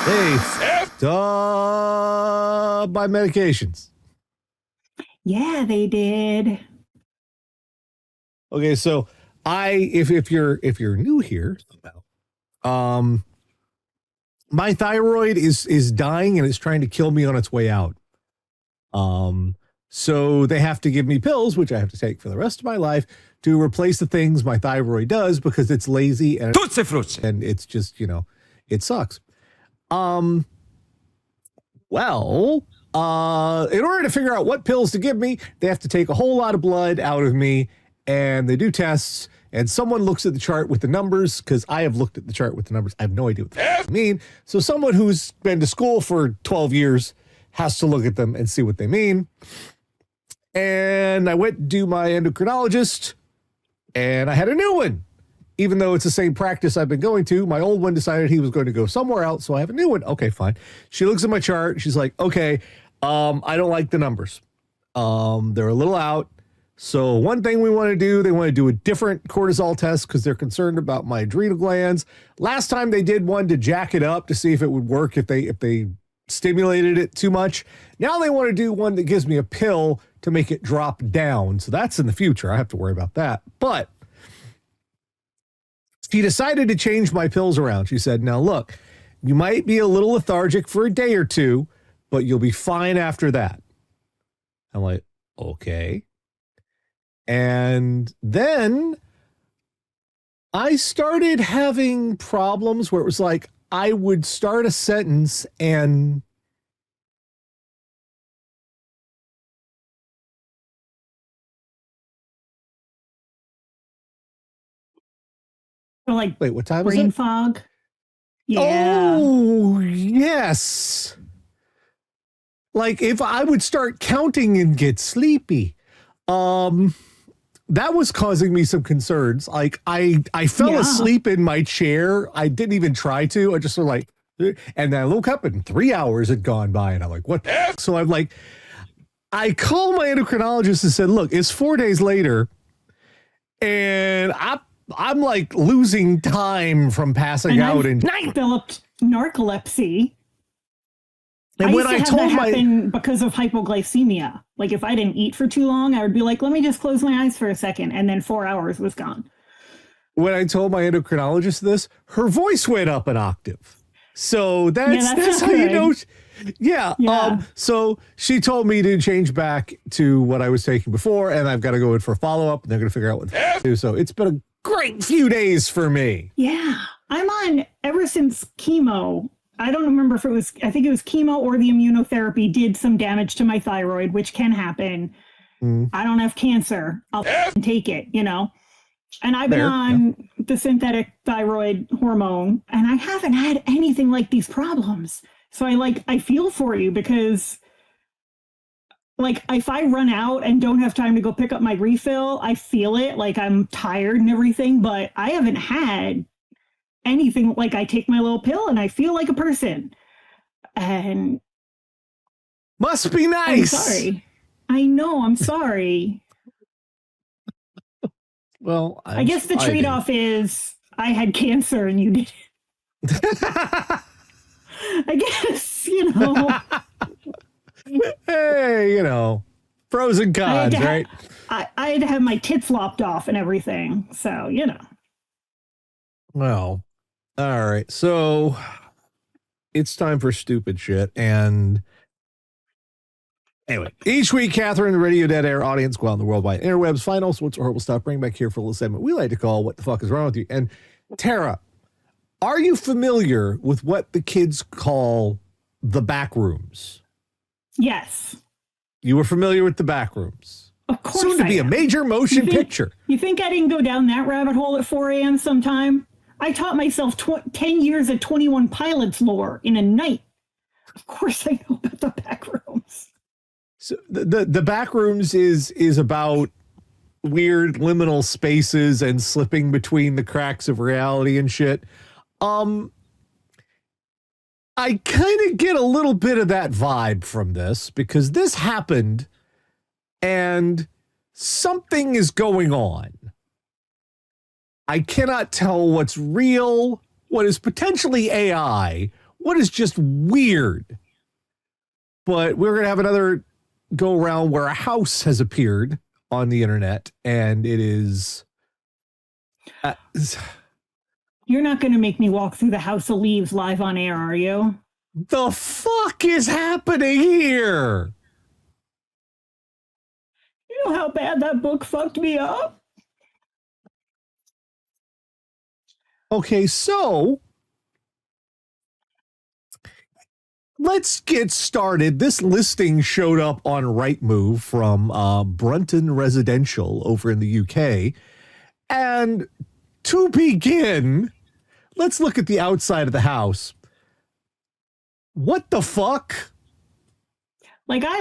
They fucked up my medications. Yeah, they did. Okay, so if you're new here, my thyroid is dying and it's trying to kill me on its way out. So they have to give me pills, which I have to take for the rest of my life, to replace the things my thyroid does because it's lazy and it's just, it sucks. Well, in order to figure out what pills to give me, they have to take a whole lot of blood out of me, and they do tests, and someone looks at the chart with the numbers, because I have looked at the chart with the numbers. I have no idea what they mean. So someone who's been to school for 12 years has to look at them and see what they mean. And I went to do my endocrinologist, and I had a new one. Even though it's the same practice I've been going to, my old one decided he was going to go somewhere else, so I have a new one. Okay, fine. She looks at my chart. She's like, okay, I don't like the numbers. They're a little out. So one thing we want to do, they want to do a different cortisol test because they're concerned about my adrenal glands. Last time they did one to jack it up to see if it would work if they stimulated it too much. Now they want to do one that gives me a pill to make it drop down. So that's in the future. I have to worry about that. But she decided to change my pills around. She said, now look, you might be a little lethargic for a day or two, but you'll be fine after that. I'm like, okay. And then I started having problems where it was like I would start a sentence and Like, wait, what time is it? Brain fog. Yeah. Oh, yes. Like if I would start counting and get sleepy. That was causing me some concerns. Like I fell asleep in my chair. I didn't even try to. I just sort of like, and then I woke up and 3 hours had gone by and I'm like, what? So I'm like, I called my endocrinologist and said, look, it's 4 days later and I'm like losing time from passing out and I developed narcolepsy. And when I told happen because of hypoglycemia, like if I didn't eat for too long, I would be like, let me just close my eyes for a second. And then 4 hours was gone. When I told my endocrinologist this, her voice went up an octave. So that's how you know. Yeah. So she told me to change back to what I was taking before, and I've got to go in for a follow-up, and they're going to figure out what to do. So it's been a great few days for me. Yeah. I'm on ever since chemo. I don't remember if I think it was chemo or the immunotherapy did some damage to my thyroid, which can happen. I don't have cancer. I'll take it, And I've been on the synthetic thyroid hormone, and I haven't had anything like these problems. So I feel for you because like if I run out and don't have time to go pick up my refill, I feel it, like I'm tired and everything, but I haven't had anything. Like I take my little pill and I feel like a person. And must be nice. I'm sorry. I know, I'm sorry. Well, I guess the trade-off is I had cancer and you didn't. I guess, Hey, pros and cons, right? I had to have my tits lopped off and everything. So, Well, all right. So it's time for stupid shit. And anyway, each week, Catherine, the Radio Dead Air audience, go out in the worldwide interwebs, find all sorts of horrible stuff, bring back here for a little segment we like to call What the Fuck is Wrong with You? And Tara, are you familiar with what the kids call the Backrooms? Yes. You were familiar with the Backrooms? Of course. Soon to be a major motion picture. You think I didn't go down that rabbit hole at 4 a.m. sometime? I taught myself 10 years of 21 Pilots lore in a night. Of course I know about the Backrooms. So the Backrooms is about weird liminal spaces and slipping between the cracks of reality and shit. I kind of get a little bit of that vibe from this because this happened and something is going on. I cannot tell what's real, what is potentially AI, What is just weird? But we're going to have another go around where a house has appeared on the internet, and it is... You're not going to make me walk through the House of Leaves live on air, are you? The fuck is happening here? You know how bad that book fucked me up? Okay, so let's get started. This listing showed up on Rightmove from Brunton Residential over in the UK. And to begin, let's look at the outside of the house. What the fuck? Like, I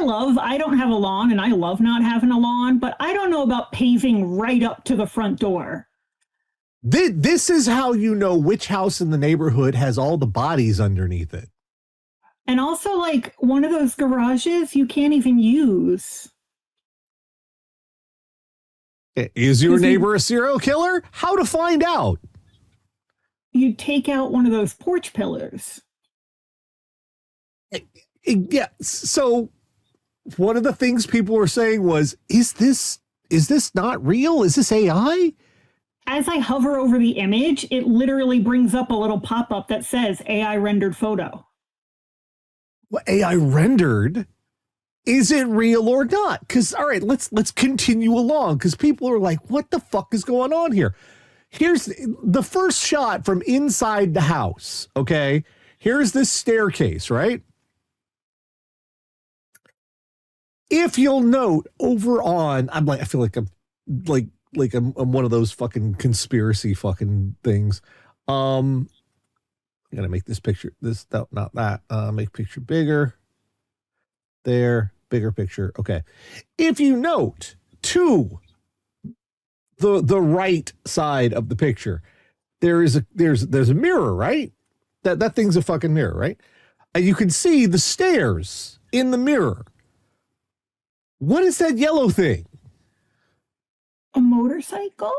don't have a lawn, and I love not having a lawn, but I don't know about paving right up to the front door. This is how you know which house in the neighborhood has all the bodies underneath it. And also, like, one of those garages you can't even use. Is your neighbor a serial killer? How to find out? You take out one of those porch pillars. Yeah, so one of the things people were saying was, is this not real? Is this AI? As I hover over the image, it literally brings up a little pop-up that says AI rendered photo. Well, AI rendered? Is it real or not? Because, all right, let's continue along, because people are like, what the fuck is going on here? Here's the first shot from inside the house, okay? Here's this staircase, right? If you'll note over on, I feel like I'm I'm one of those fucking conspiracy fucking things. I'm gonna make this picture, not that. Make picture bigger. There, bigger picture. Okay. If you note to the right side of the picture, there's a mirror, right? That thing's a fucking mirror, right? And you can see the stairs in the mirror. What is that yellow thing? A motorcycle?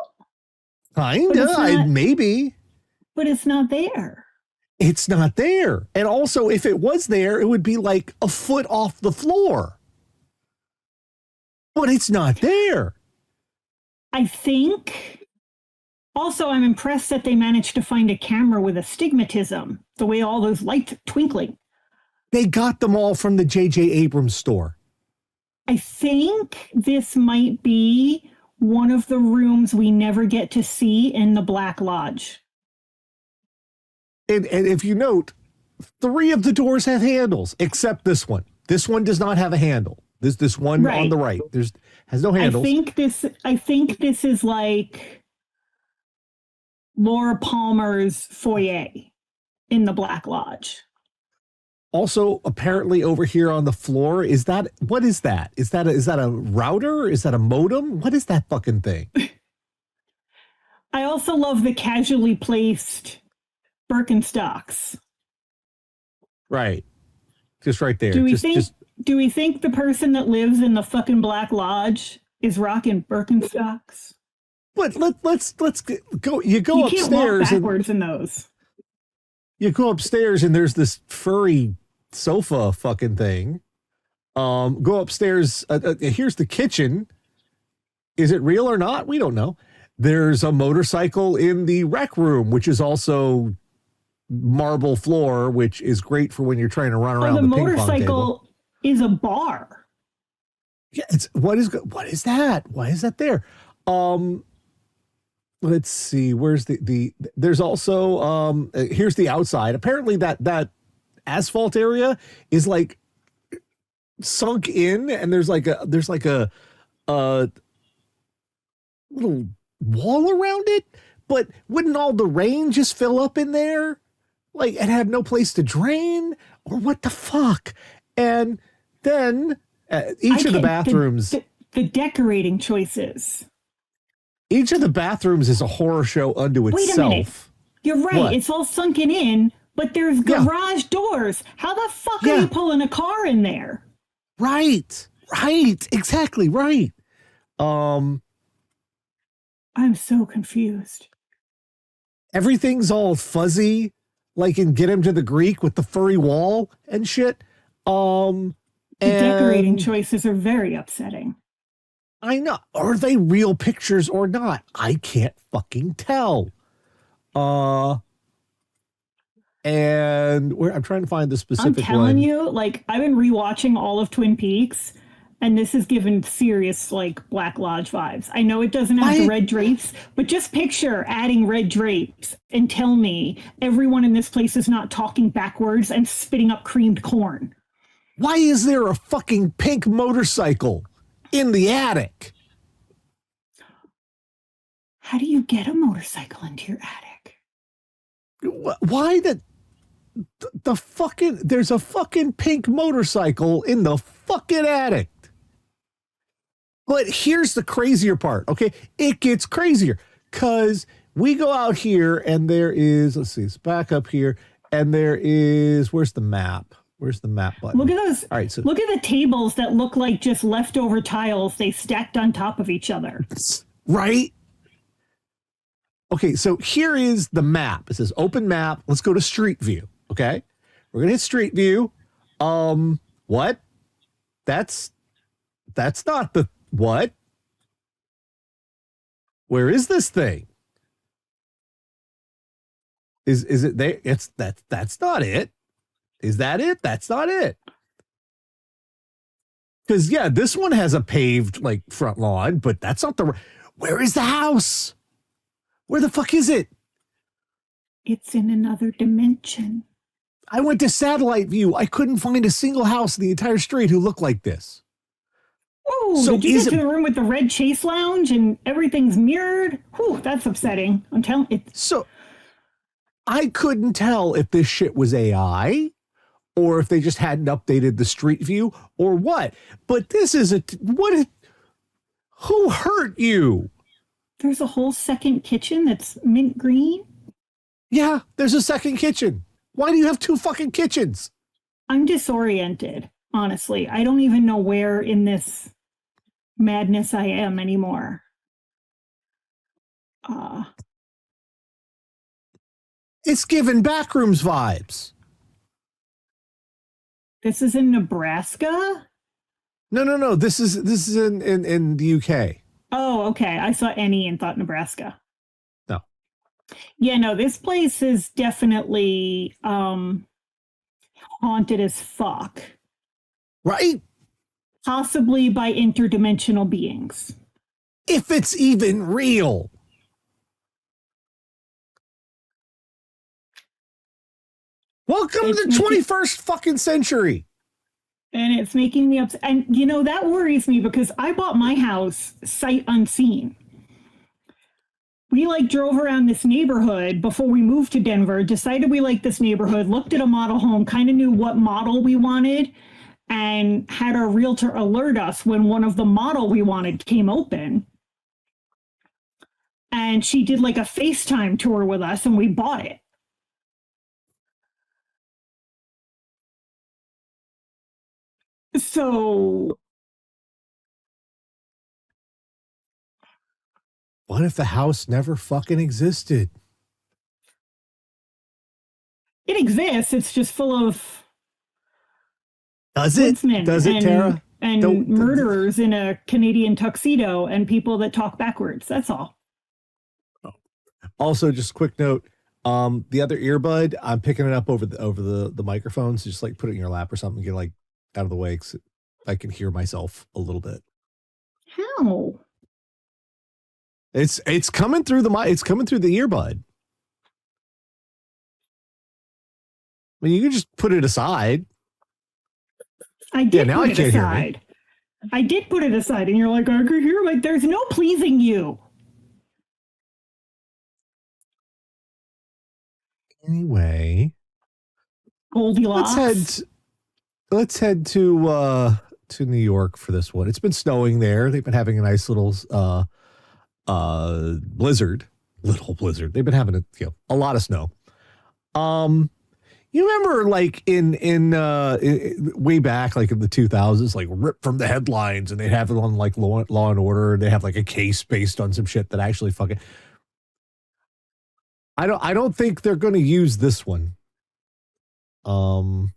Kinda, maybe. But it's not there. It's not there. And also, if it was there, it would be like a foot off the floor. But it's not there. I think. Also, I'm impressed that they managed to find a camera with astigmatism, the way all those lights twinkling. They got them all from the J.J. Abrams store. I think this might be one of the rooms we never get to see in the Black Lodge. And if you note, 3 of the doors have handles, except this one. This one does not have a handle. This one right on the right has no handles. I think this is like Laura Palmer's foyer in the Black Lodge. Also, apparently over here on the floor, what is that? Is that a router? Is that a modem? What is that fucking thing? I also love the casually placed Birkenstocks. Right. Just right there. Do we think the person that lives in the fucking Black Lodge is rocking Birkenstocks? But let's go. You go you upstairs. Can't walk backwards in those. You go upstairs and there's this furry sofa fucking thing. Go upstairs. Here's the kitchen. Is it real or not? We don't know. There's a motorcycle in the rec room, which is also marble floor, which is great for when you're trying to run around the ping pong table. The motorcycle is a bar. Yeah, what is that? Why is that there? Let's see. Where's there's also here's the outside. Apparently that asphalt area is like sunk in, and there's like a little wall around it. But wouldn't all the rain just fill up in there, like, and have no place to drain, or what the fuck? And then each of the bathrooms, the decorating choices. Each of the bathrooms is a horror show unto itself. Wait a minute. You're right. What? It's all sunken in, but there's garage doors. How the fuck are you pulling a car in there? Right. Exactly right. I'm so confused. Everything's all fuzzy. like in Get Him to the Greek with the furry wall and shit. The decorating choices are very upsetting. I know. Are they real pictures or not? I can't fucking tell. And I'm trying to find the specific one. I'm telling you, like, I've been rewatching all of Twin Peaks, and this has given serious, like, Black Lodge vibes. I know it doesn't have the red drapes, but just picture adding red drapes and tell me everyone in this place is not talking backwards and spitting up creamed corn. Why is there a fucking pink motorcycle in the attic? How do you get a motorcycle into your attic? Why the fucking, there's a fucking pink motorcycle in the fucking attic. But here's the crazier part, okay? It gets crazier because we go out here and there is, let's see, it's back up here, and there is, where's the map? Where's the map button? Look at those. All right, so look at the tables that look like just leftover tiles they stacked on top of each other. Right? Okay, so here is the map. It says open map. Let's go to Street View, okay? We're going to hit Street View. What? That's not the, what? Where is this thing? Is it there? That's not it. Is that it? That's not it. Because, yeah, this one has a paved, like, front lawn, but that's not the... Where is the house? Where the fuck is it? It's in another dimension. I went to satellite view. I couldn't find a single house in the entire street who looked like this. Oh, so did you get to the room with the red chase lounge and everything's mirrored? Whew, that's upsetting. I'm telling you. So, I couldn't tell if this shit was AI or if they just hadn't updated the street view or what. But this is who hurt you? There's a whole second kitchen that's mint green. Yeah, there's a second kitchen. Why do you have two fucking kitchens? I'm disoriented, honestly. I don't even know where in this madness I am anymore. It's giving Backrooms vibes. This is in Nebraska? No. This is in the UK. Oh, okay. I saw Annie and thought Nebraska. No. Yeah, no, this place is definitely haunted as fuck. Right? Possibly by interdimensional beings. If it's even real. Welcome to the 21st fucking century. And it's making me upset. And, you know, that worries me because I bought my house sight unseen. We, like, drove around this neighborhood before we moved to Denver, decided we liked this neighborhood, looked at a model home, kind of knew what model we wanted, and had our realtor alert us when one of the model we wanted came open. And she did, like, a FaceTime tour with us, and we bought it. So, what if the house never fucking existed? It exists. It's just full of Does it, Tara? And murderers in a Canadian tuxedo and people that talk backwards. That's all. Also, just a quick note. The other earbud, I'm picking it up over the microphones. So just like put it in your lap or something. Get like out of the way because I can hear myself a little bit. How? It's coming through it's coming through the earbud. I mean, you can just put it aside. I did put it aside. I did put it aside, and you're like, I can hear. Like, there's no pleasing you. Anyway, Goldilocks. Let's head to New York for this one. It's been snowing there. They've been having a nice little blizzard. Little blizzard. They've been having a lot of snow. You remember like in way back, like in the 2000s, like ripped from the headlines, and they'd have it on like Law and Order, and they have like a case based on some shit that actually fucking. I don't think they're going to use this one. New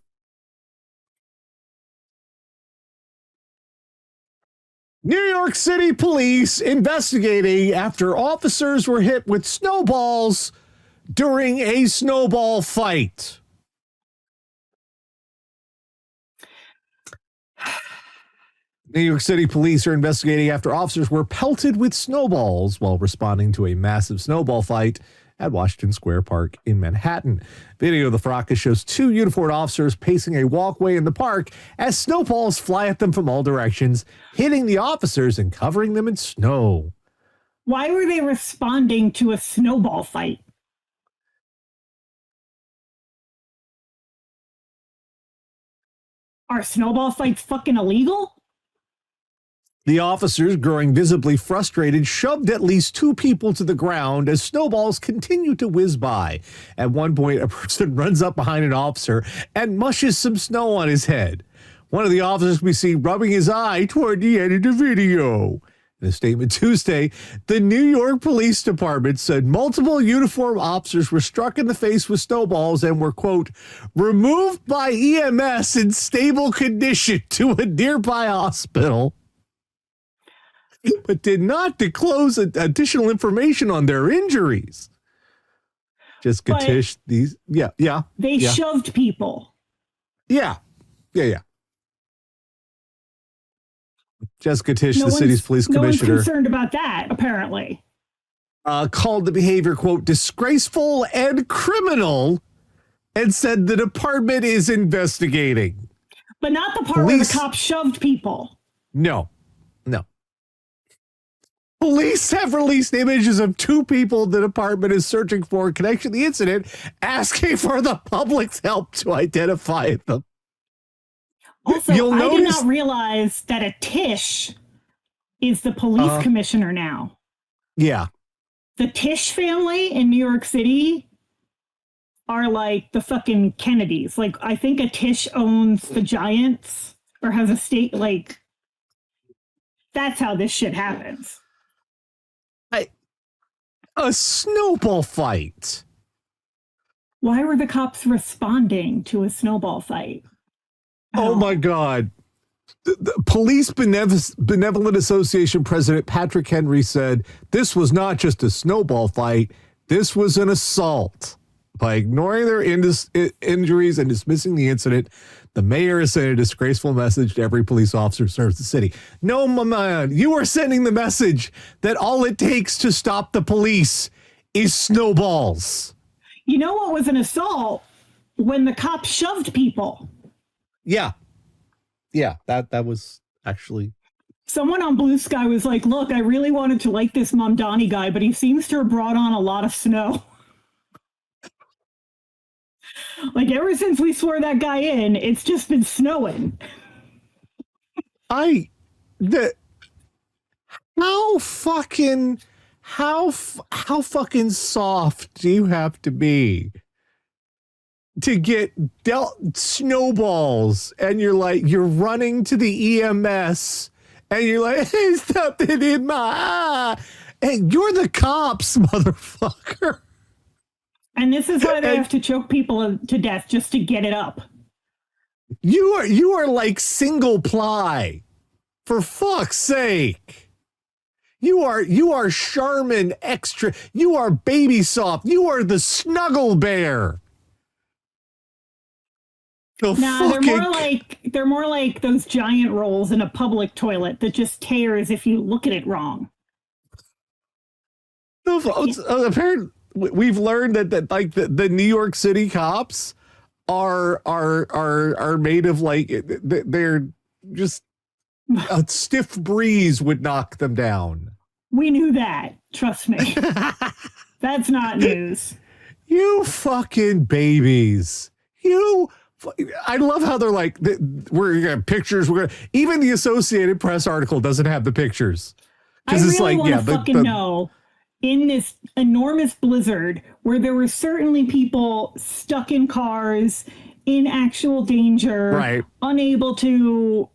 York City police investigating after officers were hit with snowballs during a snowball fight. New York City police are investigating after officers were pelted with snowballs while responding to a massive snowball fight at Washington Square Park in Manhattan. Video of the fracas shows two uniformed officers pacing a walkway in the park as snowballs fly at them from all directions, hitting the officers and covering them in snow. Why were they responding to a snowball fight? Are snowball fights fucking illegal? The officers, growing visibly frustrated, shoved at least two people to the ground as snowballs continued to whiz by. At one point, a person runs up behind an officer and mushes some snow on his head. One of the officers we see rubbing his eye toward the end of the video. In a statement Tuesday, the New York Police Department said multiple uniformed officers were struck in the face with snowballs and were, quote, removed by EMS in stable condition to a nearby hospital, but did not disclose additional information on their injuries. Jessica Tish, these, They shoved people. Yeah. Jessica Tish, the city's police commissioner. No one's concerned about that, apparently. Called the behavior, quote, disgraceful and criminal, and said the department is investigating. But not the part where the cops shoved people. No. Police have released images of two people the department is searching for in connection to the incident, asking for the public's help to identify them. Also, I did not realize that a Tish is the police commissioner now. Yeah. The Tish family in New York City are like the fucking Kennedys. Like, I think a Tish owns the Giants or has a stake. Like, that's how this shit happens. A snowball fight. Why were the cops responding to a snowball fight? Oh my God. The Police Benevolent Association President Patrick Henry said this was not just a snowball fight, this was an assault. By ignoring their injuries and dismissing the incident, the mayor has sent a disgraceful message to every police officer who serves the city. No, my man, you are sending the message that all it takes to stop the police is snowballs. You know what was an assault? When the cops shoved people. Yeah, that was actually... Someone on Blue Sky was like, look, I really wanted to like this Mamdani guy, but he seems to have brought on a lot of snow. Like, ever since we swore that guy in, it's just been snowing. How fucking soft do you have to be to get dealt snowballs and you're running to the EMS and you're like, hey, something in my eye. Hey, you're the cops, motherfucker. And this is why they have to choke people to death just to get it up. You are like single ply. For fuck's sake. You are Charmin extra. You are Baby Soft. You are the Snuggle Bear. They're more like those giant rolls in a public toilet that just tears if you look at it wrong. Apparently, we've learned that like the New York City cops are made of like they're just a stiff breeze would knock them down. We knew that. Trust me. That's not news. You fucking babies. I love how they're like, we're gonna pictures. Even the Associated Press article doesn't have the pictures. I really want to know, in this enormous blizzard where there were certainly people stuck in cars in actual danger, right, unable to,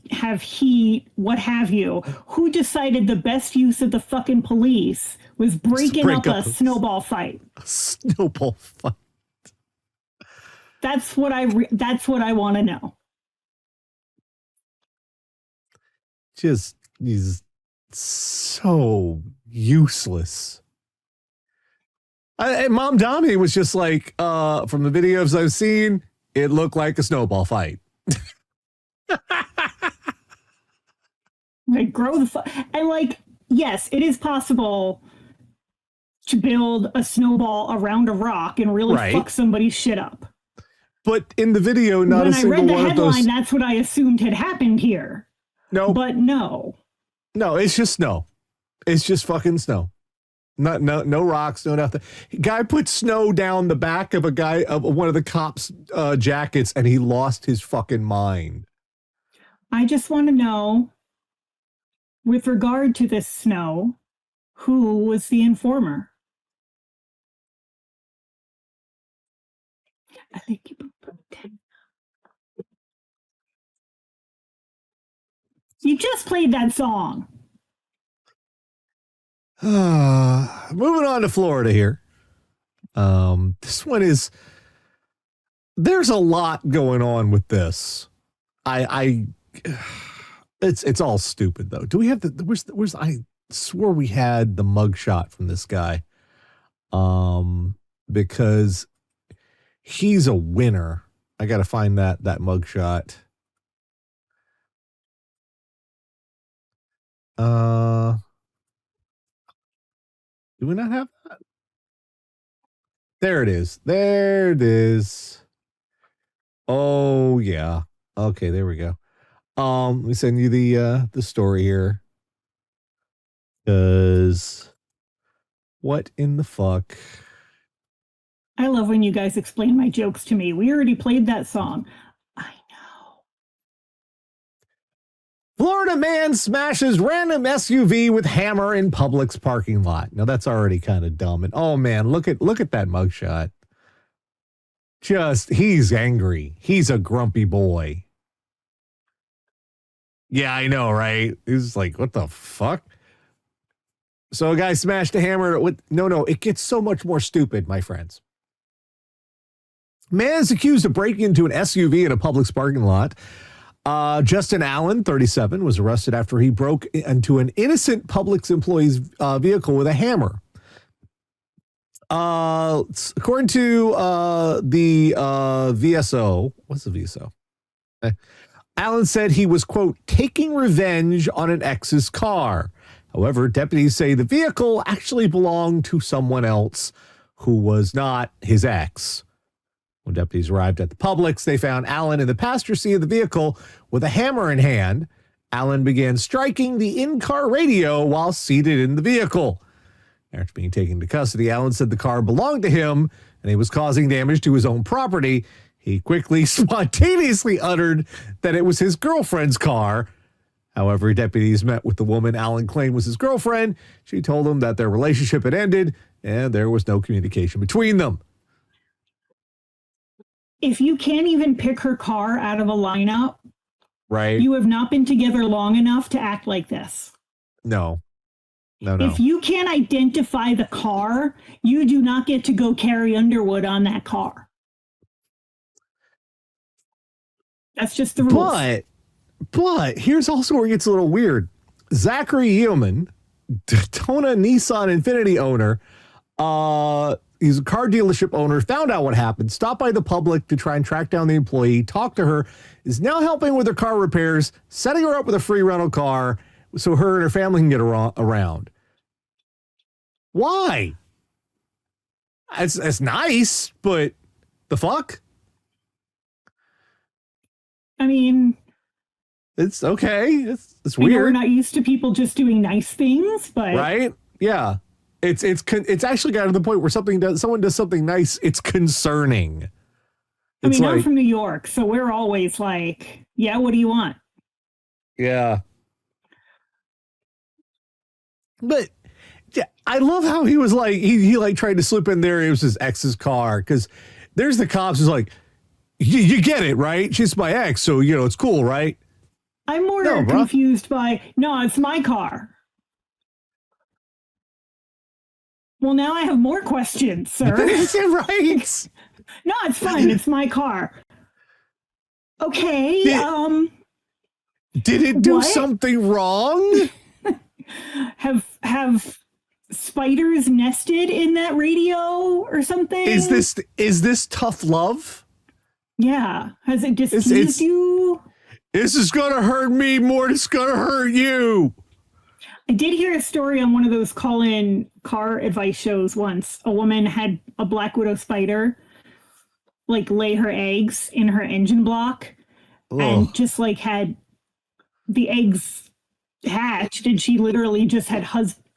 have heat, what have you, who decided the best use of the fucking police was breaking up a snowball fight? A snowball fight. That's what I want to know. Just he's so useless. And Mom Dommy was just like, from the videos I've seen, it looked like a snowball fight. Like, and like, yes, it is possible to build a snowball around a rock and really fuck somebody's shit up. But in the video, not a single one of those. When I read the headline, that's what I assumed had happened here. No. But no. No, it's just snow. It's just fucking snow. No rocks, no nothing. Guy put snow down the back of one of the cops' jackets, and he lost his fucking mind. I just want to know, with regard to this snow, who was the informer? I think you just played that song. Moving on to Florida here. This one is, there's a lot going on with this. It's all stupid though. Do we have where's I swore we had the mugshot from this guy. Because he's a winner. I got to find that mugshot. Do we not have that? There it is. There it is. Oh yeah. Okay, there we go. Let me send you the story here. Cause what in the fuck? I love when you guys explain my jokes to me. We already played that song. I know. Florida man smashes random SUV with hammer in Publix parking lot. Now that's already kind of dumb. And oh man, look at that mugshot. Just, he's angry. He's a grumpy boy. Yeah, I know, right? He's like, what the fuck? So a guy smashed a hammer with, no, it gets so much more stupid, my friends. Man is accused of breaking into an SUV in a Publix parking lot. Justin Allen, 37, was arrested after he broke into an innocent Publix employee's vehicle with a hammer. According to the VSO, what's the VSO? Allen said he was, quote, taking revenge on an ex's car. However, deputies say the vehicle actually belonged to someone else who was not his ex. When deputies arrived at the Publix, they found Allen in the passenger seat of the vehicle with a hammer in hand. Allen began striking the in-car radio while seated in the vehicle. After being taken into custody, Allen said the car belonged to him and he was causing damage to his own property. He quickly, spontaneously uttered that it was his girlfriend's car. However, deputies met with the woman Allen claimed was his girlfriend. She told him that their relationship had ended and there was no communication between them. If you can't even pick her car out of a lineup, right, you have not been together long enough to act like this. No. If you can't identify the car, you do not get to go Carrie Underwood on that car. That's just the rules. But here's also where it gets a little weird. Zachary Yeoman, Daytona Nissan Infiniti owner, he's a car dealership owner, found out what happened, stopped by the Publix to try and track down the employee, talked to her, is now helping with her car repairs, setting her up with a free rental car so her and her family can get around. Why? It's nice, but the fuck? I mean, it's okay. It's weird. We're not used to people just doing nice things, but right? Yeah. It's actually got to the point where someone does something nice, it's concerning. I mean, I'm from New York, so we're always like, yeah, what do you want? Yeah. But yeah, I love how he was like, he like tried to slip in there. It was his ex's car. Cause there's the cops who's like, you get it, right? She's my ex. So, it's cool, right? I'm more confused by, no, it's my car. Well, now I have more questions, sir. Right. No, it's fine. It's my car. Okay. Did it do what? something wrong? Have spiders nested in that radio or something? Is this tough love? Yeah. Has it displeased you? This is gonna hurt me more than it's gonna hurt you. I did hear a story on one of those call-in car advice shows once. A woman had a black widow spider like lay her eggs in her engine block and just like had the eggs hatched, and she literally just had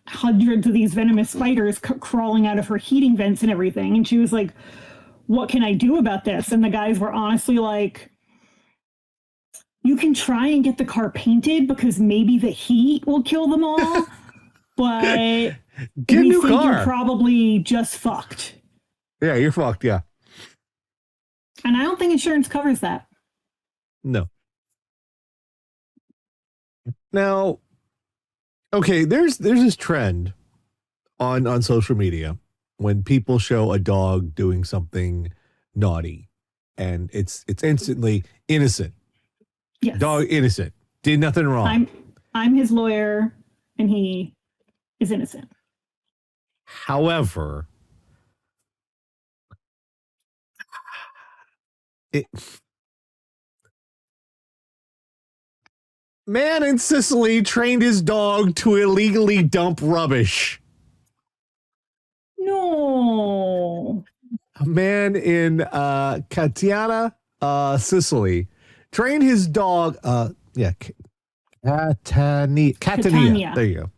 hundreds of these venomous spiders crawling out of her heating vents and everything. And she was like, what can I do about this? And the guys were honestly like, you can try and get the car painted because maybe the heat will kill them all, but get a new car. You're probably just fucked. Yeah, you're fucked, yeah. And I don't think insurance covers that. No. Now, okay, there's this trend on social media when people show a dog doing something naughty, and it's instantly innocent. Yes. Dog innocent. Did nothing wrong. I'm his lawyer, and he is innocent. However, man in Sicily trained his dog to illegally dump rubbish. No. A man in Catania, Sicily, trained his dog. Catania. There you go.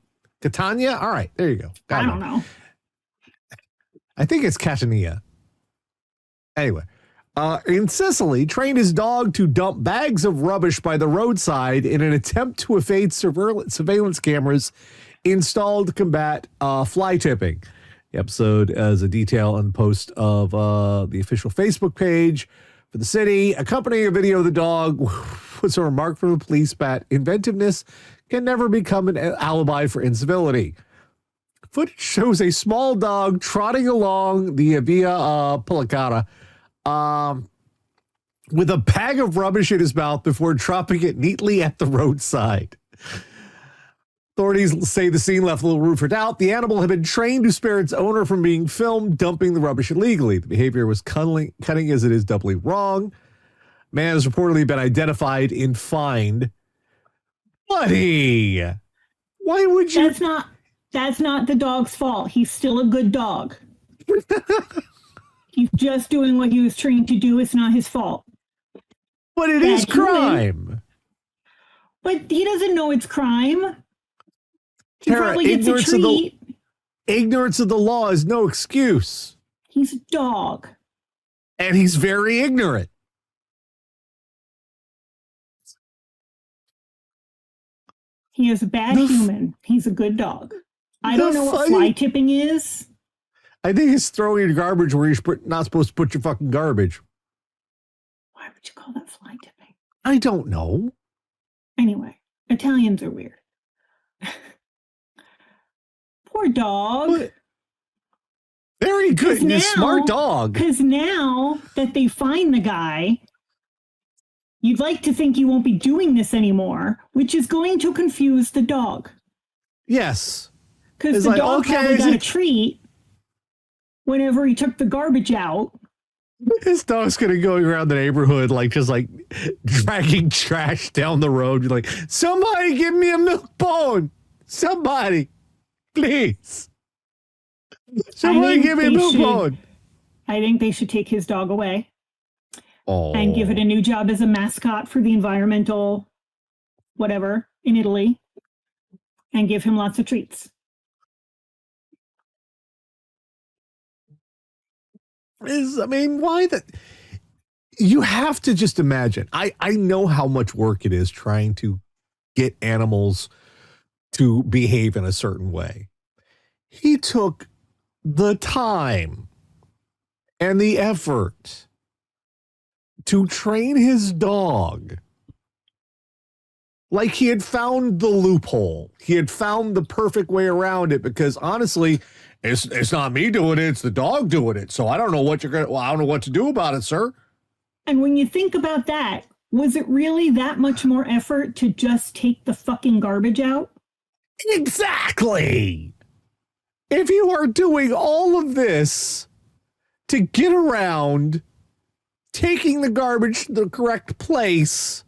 Catania. All right, there you go. I don't know. I think it's Catania. Anyway, in Sicily, trained his dog to dump bags of rubbish by the roadside in an attempt to evade surveillance cameras installed to combat fly tipping. The episode is a detail on the post of the official Facebook page for the city. Accompanying a video of the dog was a remark from the police that inventiveness can never become an alibi for incivility. Footage shows a small dog trotting along the Via Policata with a bag of rubbish in his mouth before dropping it neatly at the roadside. Authorities say the scene left little room for doubt. The animal had been trained to spare its owner from being filmed dumping the rubbish illegally. The behavior was cutting as it is doubly wrong. Man has reportedly been identified and fined. Buddy, why would you? That's not the dog's fault. He's still a good dog. He's just doing what he was trained to do. It's not his fault. But it is crime. But he doesn't know it's crime. He Tara, probably gets a treat. Ignorance of the law is no excuse. He's a dog. And he's very ignorant. He is a bad human. He's a good dog. I don't know what fly tipping is. I think it's throwing your garbage where you're not supposed to put your fucking garbage. Why would you call that fly tipping? I don't know. Anyway, Italians are weird. Poor dog. But very good. He's a smart dog. Because now that they find the guy, you'd like to think you won't be doing this anymore, which is going to confuse the dog. Yes. Because the dog probably got a treat whenever he took the garbage out. This dog's going to go around the neighborhood, just dragging trash down the road. You're like, somebody give me a milk bone. Somebody, please. Somebody give me a milk bone. I think they should take his dog away. Oh. And give it a new job as a mascot for the environmental whatever in Italy. And give him lots of treats. Why that? You have to just imagine. I know how much work it is trying to get animals to behave in a certain way. He took the time and the effort to train his dog like he had found the loophole. He had found the perfect way around it, because honestly, It's not me doing it, it's the dog doing it. So I don't know what I don't know what to do about it, sir. And when you think about that, was it really that much more effort to just take the fucking garbage out? Exactly. If you are doing all of this to get around taking the garbage to the correct place,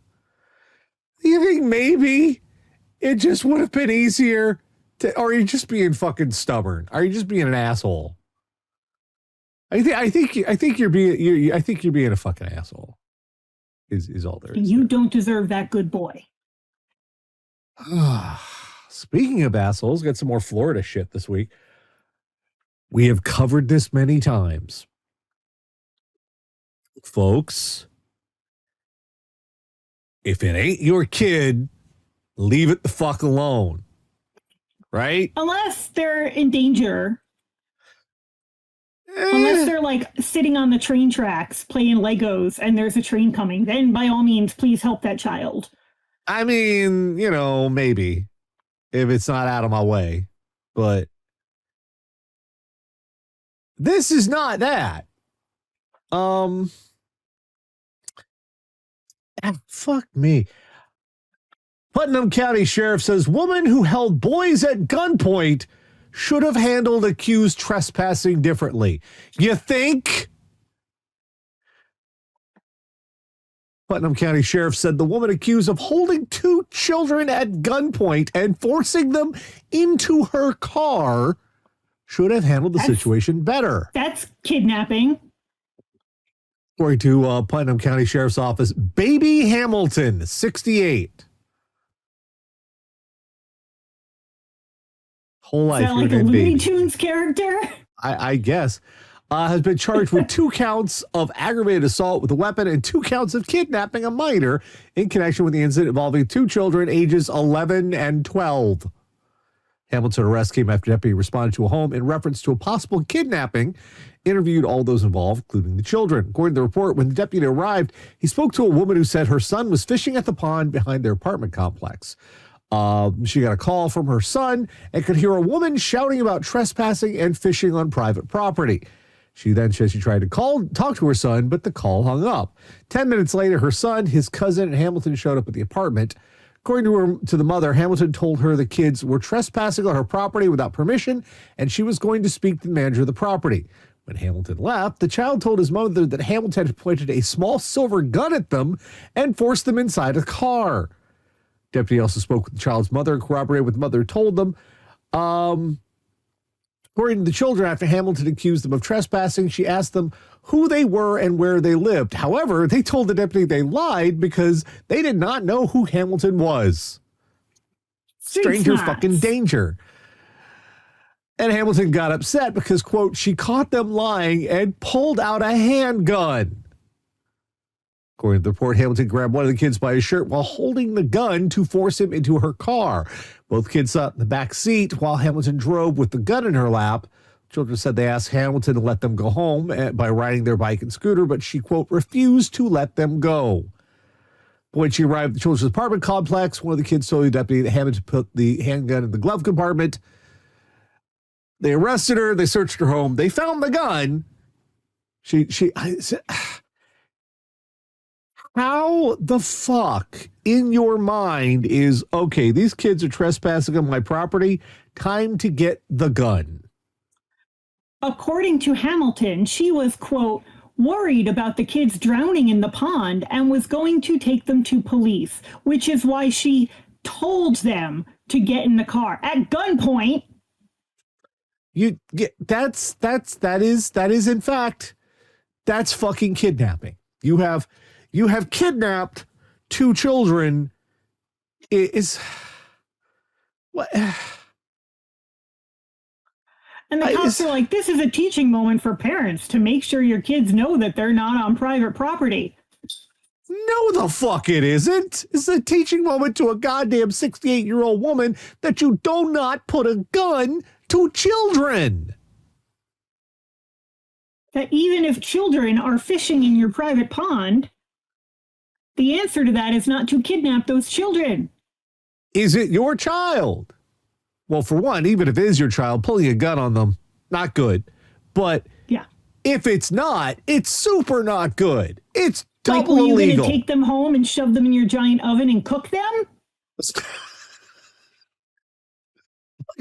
you think maybe it just would have been easier to, or are you just being fucking stubborn? Are you just being an asshole? I think you're being a fucking asshole. Is all there is. You don't deserve that, good boy. Speaking of assholes, got some more Florida shit this week. We have covered this many times. Folks, if it ain't your kid, leave it the fuck alone. Right? Unless they're in danger. Unless they're like sitting on the train tracks playing Legos and there's a train coming, then by all means, please help that child. I mean, maybe if it's not out of my way, but this is not that. Fuck me. Putnam County Sheriff says woman who held boys at gunpoint should have handled accused trespassing differently. You think? Putnam County Sheriff said the woman accused of holding 2 children at gunpoint and forcing them into her car should have handled the situation better. That's kidnapping. According to Putnam County Sheriff's Office, Baby Hamilton, 68. Whole life. Is that like a Looney Tunes character? I guess. Has been charged with 2 counts of aggravated assault with a weapon and 2 counts of kidnapping a minor in connection with the incident involving 2 children ages 11 and 12. Hamilton's arrest came after deputy responded to a home in reference to a possible kidnapping, interviewed all those involved, including the children. According to the report, when the deputy arrived, he spoke to a woman who said her son was fishing at the pond behind their apartment complex. She got a call from her son and could hear a woman shouting about trespassing and fishing on private property. She then said she tried to talk to her son, but the call hung up. 10 minutes later, her son, his cousin, and Hamilton showed up at the apartment. According to the mother, Hamilton told her the kids were trespassing on her property without permission, and she was going to speak to the manager of the property. When Hamilton left, the child told his mother that Hamilton had pointed a small silver gun at them and forced them inside a car. Deputy also spoke with the child's mother and corroborated what the mother told them. According to the children, after Hamilton accused them of trespassing, she asked them who they were and where they lived. However, they told the deputy they lied because they did not know who Hamilton was. Stranger fucking danger. And Hamilton got upset because, quote, she caught them lying and pulled out a handgun. According to the report, Hamilton grabbed one of the kids by his shirt while holding the gun to force him into her car. Both kids sat in the back seat while Hamilton drove with the gun in her lap. Children said they asked Hamilton to let them go home by riding their bike and scooter, but she, quote, refused to let them go. When she arrived at the children's apartment complex, one of the kids told the deputy that Hamilton put the handgun in the glove compartment. They arrested her. They searched her home. They found the gun. I said, how the fuck in your mind is, okay, these kids are trespassing on my property, time to get the gun? According to Hamilton, she was, quote, worried about the kids drowning in the pond and was going to take them to police, which is why she told them to get in the car at gunpoint. That is in fact, that's fucking kidnapping. You have kidnapped 2 children. What? And the cops are like, this is a teaching moment for parents to make sure your kids know that they're not on private property. No, the fuck it isn't. It's a teaching moment to a goddamn 68-year-old woman that you do not put a gun to children. That even if children are fishing in your private pond, the answer to that is not to kidnap those children. Is it your child? Well, for one, even if it is your child, pulling a gun on them, not good. But yeah, if it's not, it's super not good. It's double were you illegal. Going to take them home and shove them in your giant oven and cook them?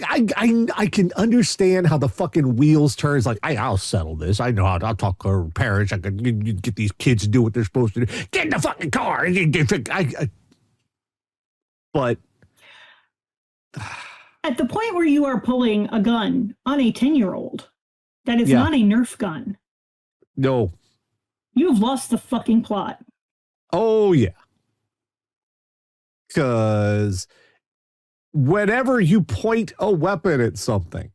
I can understand how the fucking wheels turns. Like, I'll settle this. I know how. I'll talk to her parents. I can get these kids to do what they're supposed to do. Get in the fucking car. But at the point where you are pulling a gun on a 10-year-old, that is not a Nerf gun. No. You have lost the fucking plot. Oh, yeah. Because whenever you point a weapon at something,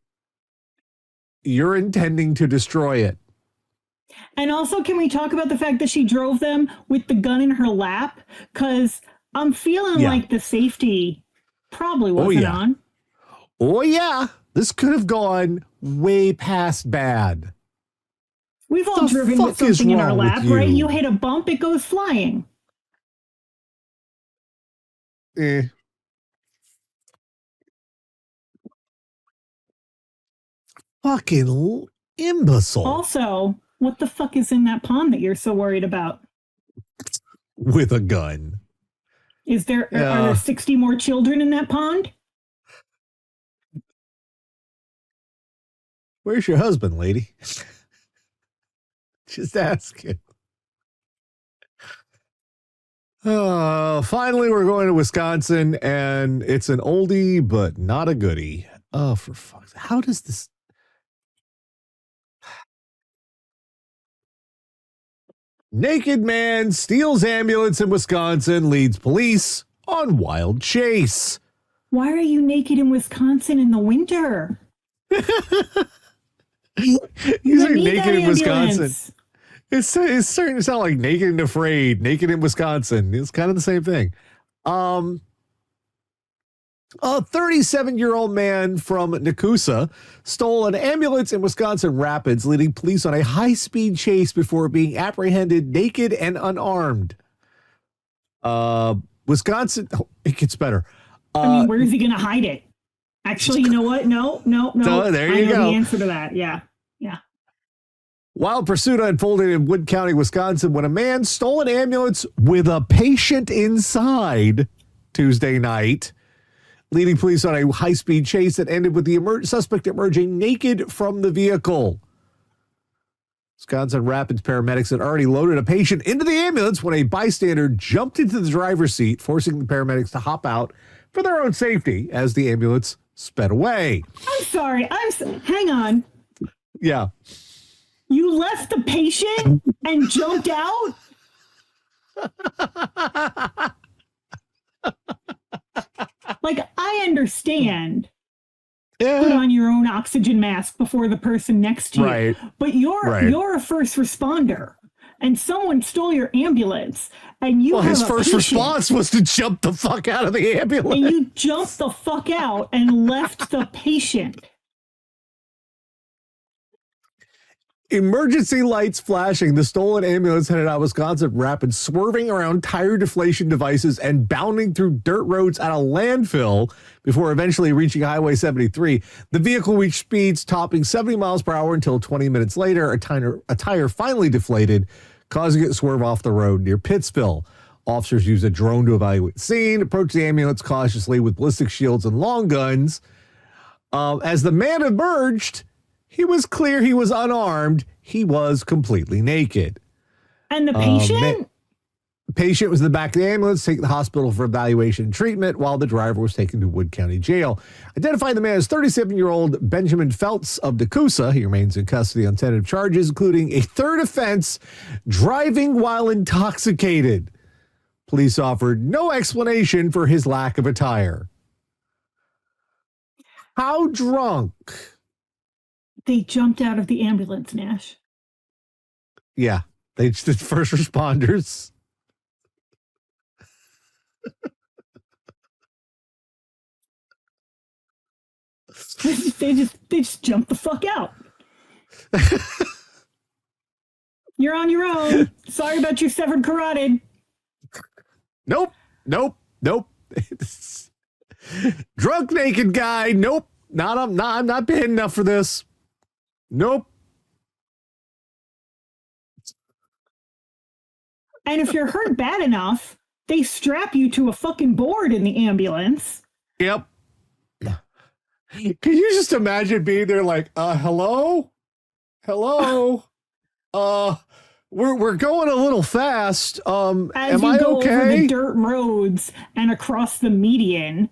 you're intending to destroy it. And also, can we talk about the fact that she drove them with the gun in her lap? Because I'm feeling like the safety probably wasn't on. Oh, yeah. This could have gone way past bad. We've all driven with something in our lap, right? You hit a bump, it goes flying. Fucking imbecile. Also, what the fuck is in that pond that you're so worried about? With a gun. Are there 60 more children in that pond? Where's your husband, lady? Just asking. Finally, we're going to Wisconsin, and it's an oldie, but not a goodie. Oh, for fuck's sake. How does this... Naked man steals ambulance in Wisconsin, leads police on wild chase. Why are you naked in Wisconsin in the winter? He's like naked in Wisconsin. It's starting to sound like Naked and Afraid, Naked in Wisconsin. It's kind of the same thing. A 37-year-old man from Nakusa stole an ambulance in Wisconsin Rapids, leading police on a high-speed chase before being apprehended naked and unarmed. Wisconsin, it gets better. I mean, where is he going to hide it? Actually, you know what? No. So, there you go. I know the answer to that. Yeah. Wild pursuit unfolded in Wood County, Wisconsin, when a man stole an ambulance with a patient inside Tuesday night, leading police on a high-speed chase that ended with the suspect emerging naked from the vehicle. Wisconsin Rapids paramedics had already loaded a patient into the ambulance when a bystander jumped into the driver's seat, forcing the paramedics to hop out for their own safety as the ambulance sped away. I'm sorry. Hang on. Yeah. You left the patient and jumped out? Like, I understand. Yeah. Put on your own oxygen mask before the person next to you. But you're a first responder, and someone stole your ambulance, and you have his first response was to jump the fuck out of the ambulance. And you jumped the fuck out and left the patient. Emergency lights flashing, the stolen ambulance headed out Wisconsin Rapids, swerving around tire deflation devices and bounding through dirt roads at a landfill before eventually reaching Highway 73. The vehicle reached speeds topping 70 miles per hour until 20 minutes later, a tire finally deflated, causing it to swerve off the road near Pittsville. Officers used a drone to evaluate the scene, approached the ambulance cautiously with ballistic shields and long guns. As the man emerged, he was clear he was unarmed. He was completely naked. And the patient? The patient was in the back of the ambulance, taken to the hospital for evaluation and treatment, while the driver was taken to Wood County Jail. Identifying the man as 37-year-old Benjamin Feltz of Nakusa. He remains in custody on tentative charges, including a third offense, driving while intoxicated. Police offered no explanation for his lack of attire. How drunk? They jumped out of the ambulance, Nash. Yeah, they just did first responders. they just jumped the fuck out. You're on your own. Sorry about your severed carotid. Nope. Drunk naked guy. Nope. I'm not paying enough for this. Nope. And if you're hurt bad enough, they strap you to a fucking board in the ambulance. Yep. Can you just imagine being there like, hello? Hello? We're going a little fast. Am I okay? Over the dirt roads and across the median.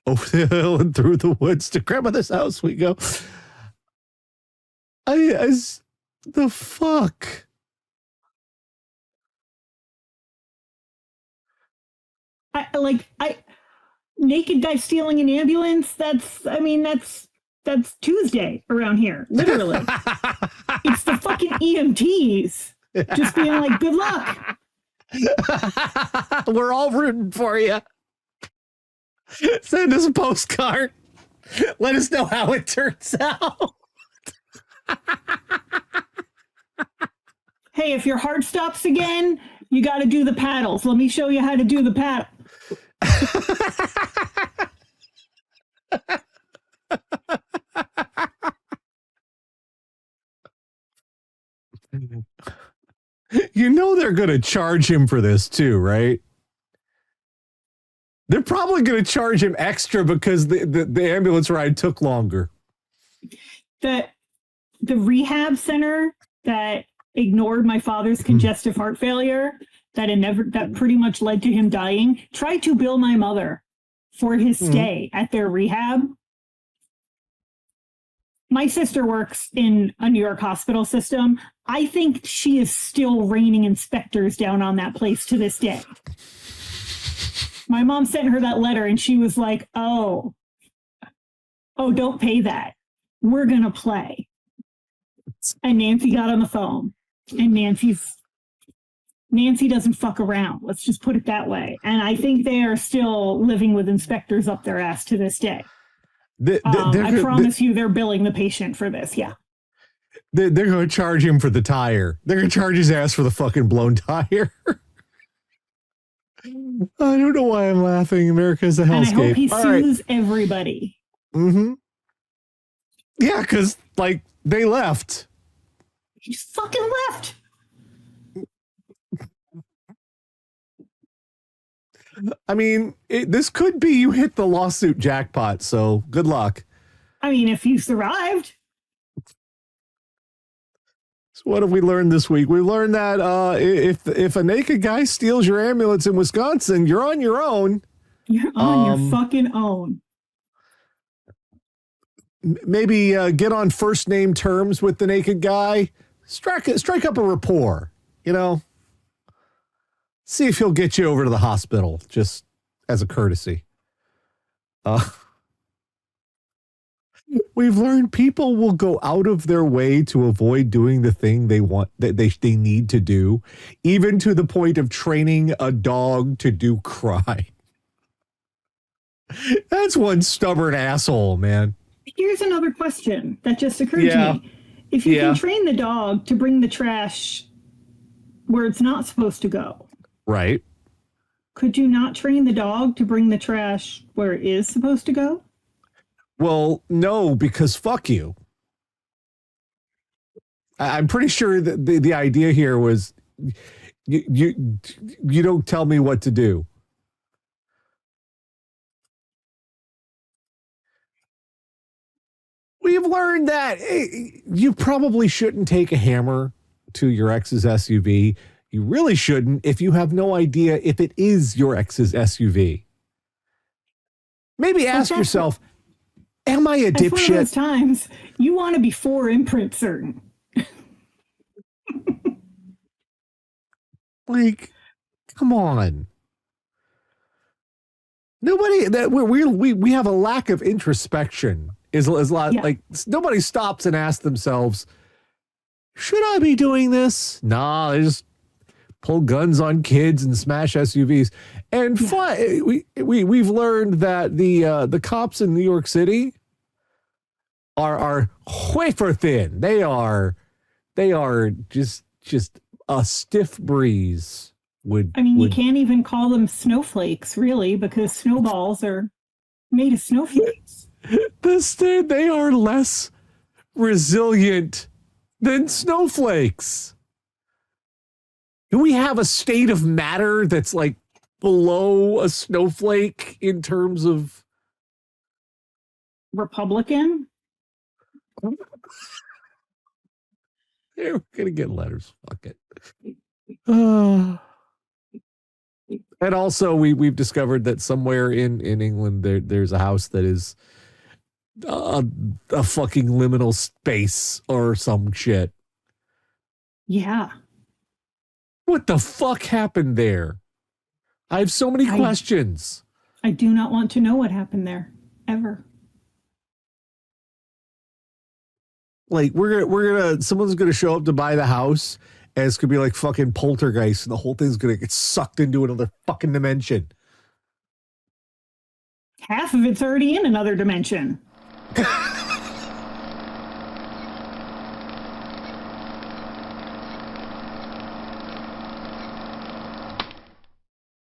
Over the hill and through the woods to grandmother's house we go. The fuck? Naked guy stealing an ambulance. That's Tuesday around here. Literally. It's the fucking EMTs just being like, good luck. We're all rooting for you. Send us a postcard. Let us know how it turns out. Hey, if your heart stops again, you got to do the paddles. Let me show you how to do the paddle. You know they're going to charge him for this too, right? They're probably going to charge him extra because the ambulance ride took longer. The rehab center that ignored my father's congestive heart failure, that pretty much led to him dying, tried to bill my mother for his stay at their rehab. My sister works in a New York hospital system. I think she is still raining inspectors down on that place to this day. My mom sent her that letter and she was like, oh, don't pay that. We're going to play. And Nancy got on the phone. And Nancy doesn't fuck around. Let's just put it that way. And I think they are still living with inspectors up their ass to this day. I promise you they're billing the patient for this. Yeah. They're going to charge him for the tire. They're going to charge his ass for the fucking blown tire. I don't know why I'm laughing. America's a hellscape. And I hope he sues everybody. Mm-hmm. Yeah, because, they left. He just fucking left. I mean, this could be you hit the lawsuit jackpot, so good luck. I mean, if you survived. So what have we learned this week? We learned that if a naked guy steals your ambulance in Wisconsin, you're on your own. You're on your fucking own. Maybe get on first name terms with the naked guy. Strike up a rapport, See if he'll get you over to the hospital, just as a courtesy. We've learned people will go out of their way to avoid doing the thing they want, that they need to do, even to the point of training a dog to do cry. That's one stubborn asshole, man. Here's another question that just occurred to me. If you can train the dog to bring the trash where it's not supposed to go. Right. Could you not train the dog to bring the trash where it is supposed to go? Well, no, because fuck you. I'm pretty sure that the idea here was you don't tell me what to do. We've learned that you probably shouldn't take a hammer to your ex's SUV. You really shouldn't if you have no idea if it is your ex's SUV. Maybe ask yourself, am I a dipshit? One of those times you want to be imprint certain. Come on. Nobody that we have a lack of introspection. Is a lot nobody stops and asks themselves, should I be doing this? Nah, they just pull guns on kids and smash SUVs. And we've learned that the cops in New York City are wafer thin. They are just a stiff breeze. You can't even call them snowflakes, really, because snowballs are made of snowflakes. They are less resilient than snowflakes? Do we have a state of matter that's like below a snowflake in terms of Republican? Yeah, we're gonna get letters. Fuck it. And also, we've discovered that somewhere in England there's a house that is a fucking liminal space or some shit. Yeah. What the fuck happened there? I have so many questions. I do not want to know what happened there ever. Like someone's gonna show up to buy the house, and it's gonna be like fucking Poltergeist, and the whole thing's gonna get sucked into another fucking dimension. Half of it's already in another dimension.